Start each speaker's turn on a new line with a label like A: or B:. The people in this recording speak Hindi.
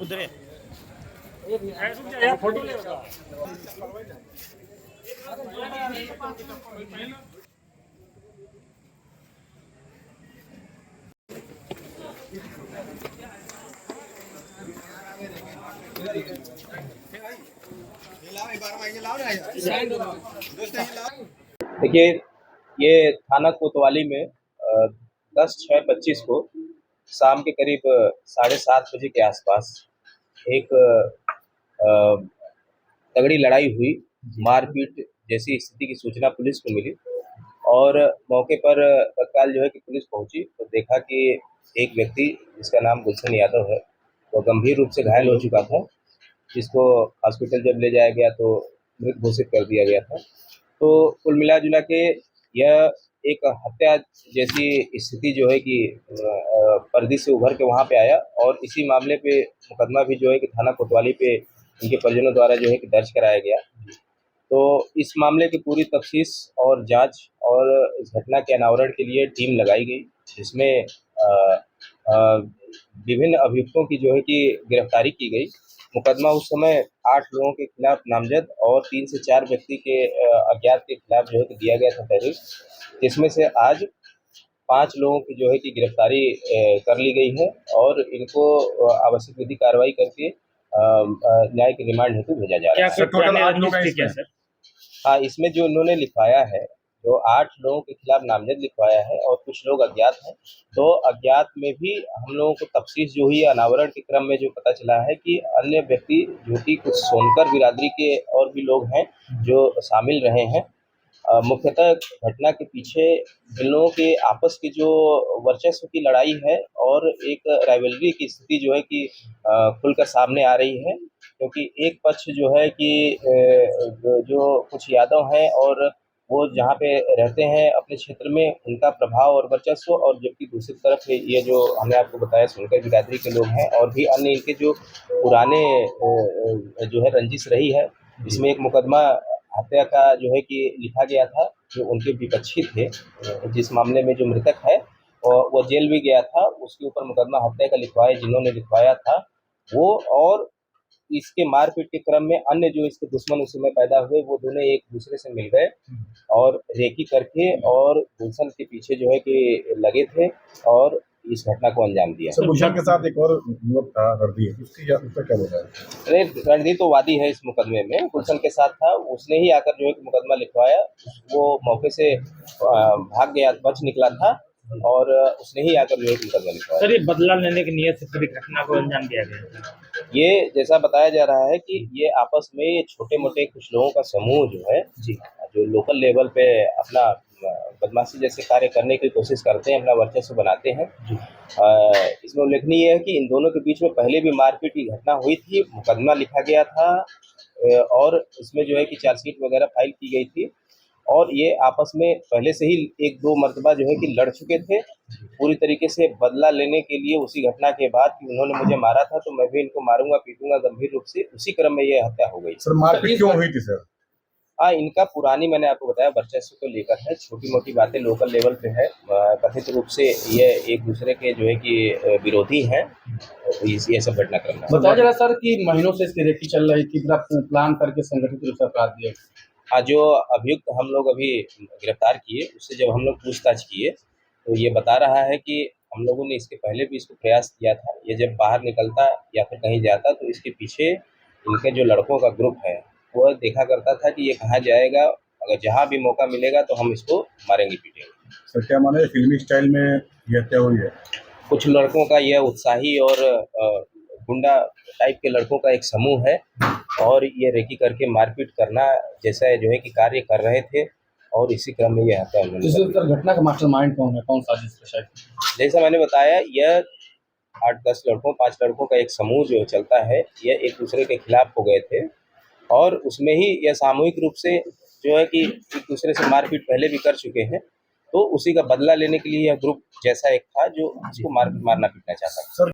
A: उधर है।
B: फोटो ले
C: देखिए, ये थाना कोतवाली में 10/6/25 को शाम के करीब 7:30 बजे के आसपास एक तगड़ी लड़ाई हुई। मारपीट जैसी स्थिति की सूचना पुलिस को मिली और मौके पर तत्काल जो है कि पुलिस पहुंची तो देखा कि एक व्यक्ति जिसका नाम गुलशन यादव है वो गंभीर रूप से घायल हो चुका था, जिसको हॉस्पिटल जब ले जाया गया तो मृत घोषित कर दिया गया था। तो कुल मिला जुला के यह एक हत्या जैसी स्थिति जो है कि पर्दे से उभर के वहाँ पे आया और इसी मामले पे मुकदमा भी जो है कि थाना कोतवाली पे इनके परिजनों द्वारा जो है कि दर्ज कराया गया। तो इस मामले की पूरी तफ्तीश और जांच और इस घटना के अनावरण के लिए टीम लगाई गई, जिसमें विभिन्न अभियुक्तों की जो है कि गिरफ्तारी की गई। मुकदमा उस समय 8 लोगों के खिलाफ नामजद और 3 से 4 व्यक्ति के अज्ञात के खिलाफ जो है कि दिया गया था तहरीर, जिसमें से आज 5 लोगों की जो है कि गिरफ्तारी कर ली गई है और इनको आवश्यक विधि कार्रवाई करके न्यायिक रिमांड हेतु भेजा जा रहा है।
B: टोटल 8 लोग हैं क्या सर?
C: हाँ, इसमें जो इन्होंने लिखवाया है, जो 8 लोगों के खिलाफ नामजद लिखवाया है और कुछ लोग अज्ञात हैं। तो अज्ञात में भी हम लोगों को तफ्तीश जो हुई अनावरण के क्रम में जो पता चला है कि अन्य व्यक्ति जो कि कुछ सोनकर बिरादरी के और भी लोग हैं जो शामिल रहे हैं। मुख्यतः घटना के पीछे इन लोगों के आपस की जो वर्चस्व की लड़ाई है और एक राइवलरी की स्थिति जो है कि खुलकर सामने आ रही है, क्योंकि एक पक्ष जो है कि जो कुछ यादव हैं और वो जहाँ पे रहते हैं अपने क्षेत्र में उनका प्रभाव और वर्चस्व, और जबकि दूसरी तरफ ये जो हमने आपको बताया सोनकर बिरादरी के लोग हैं और भी अन्य इनके जो पुराने जो है रंजिश रही है। इसमें एक मुकदमा हत्या का जो है कि लिखा गया था, जो उनके विपक्षी थे। जिस मामले में जो मृतक है और वो जेल भी गया था, उसके ऊपर मुकदमा हत्या का लिखवाया जिन्होंने लिखवाया था वो, और इसके मारपीट के क्रम में अन्य जो इसके दुश्मन उस समय पैदा हुए वो दोनों एक दूसरे से मिल गए और रेकी करके और गुलशन के पीछे जो है कि लगे थे और इस घटना को अंजाम दिया।
D: गुलशन के साथ एक और युवक था रणदीप, उसका क्या बोला है?
C: अरे रणदीप तो वादी है इस मुकदमे में, गुलशन के साथ था, उसने ही आकर जो है मुकदमा लिखवाया। वो मौके से भाग गया, बच निकला था और उसने ही आकर जो है मुकदमा लिखवाया।
B: सर, ये बदला लेने की नियत से पूरी घटना को अंजाम दिया गया।
C: ये जैसा बताया जा रहा है कि ये आपस में छोटे मोटे कुछ लोगों का समूह जो है जी, जो लोकल लेवल पे अपना बदमाशी जैसे कार्य करने की कोशिश करते हैं, अपना वर्चस्व बनाते हैं। इसमें उल्लेखनीय है कि इन दोनों के बीच में पहले भी मारपीट की घटना हुई थी, मुकदमा लिखा गया था और इसमें जो है कि चार्जशीट वगैरह फाइल की गई थी और ये आपस में पहले से ही 1-2 मर्तबा जो है कि लड़ चुके थे पूरी तरीके से बदला लेने के लिए। उसी घटना के बाद कि उन्होंने मुझे मारा था तो मैं भी इनको मारूंगा पीटूंगा गंभीर रूप से, उसी क्रम में ये हत्या हो गई।
D: सर, मारपीट क्यों हुई थी सर?
C: हाँ, इनका पुरानी मैंने आपको बताया वर्चस्व को लेकर है, छोटी मोटी बातें लोकल लेवल पे है। कथित रूप से ये एक दूसरे के जो है कि विरोधी हैं, तो ये सब घटनाक्रम है।
E: बताया जा रहा सर कि महीनों से इसकी रेकी चल रही थी, पूरा प्लान करके संगठित रूप से अपराध दिया।
C: हाँ, जो अभियुक्त हम लोग अभी गिरफ्तार किए उससे जब हम लोग पूछताछ किए तो ये बता रहा है कि हम लोगों ने इसके पहले भी इसको प्रयास किया था। ये जब बाहर निकलता या फिर कहीं जाता तो इसके पीछे इनके जो लड़कों का ग्रुप है वो देखा करता था कि ये कहाँ जाएगा, अगर जहाँ भी मौका मिलेगा तो हम इसको मारेंगे पीटेंगे।
D: सर, क्या माने फिल्मी स्टाइल में ये हत्या हुई है?
C: कुछ लड़कों का यह उत्साही और गुंडा टाइप के लड़कों का एक समूह है और ये रेकी करके मारपीट करना जैसा जो है कि कार्य कर रहे थे और इसी क्रम में यह हत्या
E: उन्होंने। घटना का मास्टरमाइंड कौन है, कौन साजिश रचा है?
C: जैसा मैंने बताया, यह 8-10 लड़कों 5 लड़कों का एक समूह जो चलता है, यह एक दूसरे के खिलाफ हो गए थे और उसमें ही यह सामूहिक रूप से जो है कि एक दूसरे से मारपीट पहले भी कर चुके हैं, तो उसी का बदला लेने के लिए यह ग्रुप जैसा एक था जो इसको मारना पीटना चाहता था।